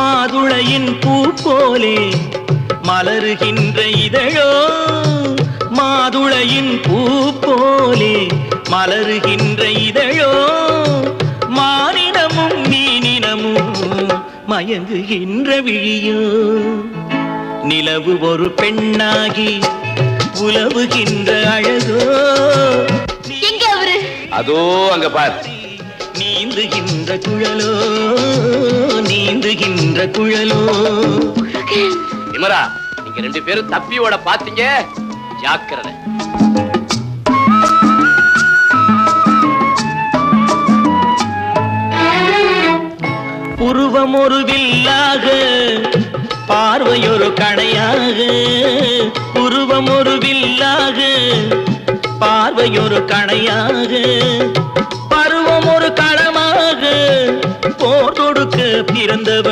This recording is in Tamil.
மாதுளையின் பூ போலே மலருகின்ற இதழோ, மாதுளையின் பூ போலே மலருகின்ற இதழோ, மானினமும் மீனினமும் மயங்குகின்ற விழியோ. நிலவு ஒரு பெண்ணாகி உலவுகின்ற அழகோ. எங்க அவரு? அதோ அங்க பார். நீந்துகின்ற குழலோ, நீந்துகின்ற குழலோ. விமரா, நீங்க 2 பேரும் தப்பியோட பாத்தீங்க, ஜாக்கிரதை. புருவம் ஒரு வில்லாக, பார்வையொரு கணையாக. புருவம் ஒரு வில்லாக, பார்வையொரு கணையாக. பருவம் ஒரு களமாக, போர் தொடுக்க பிறந்தவர்.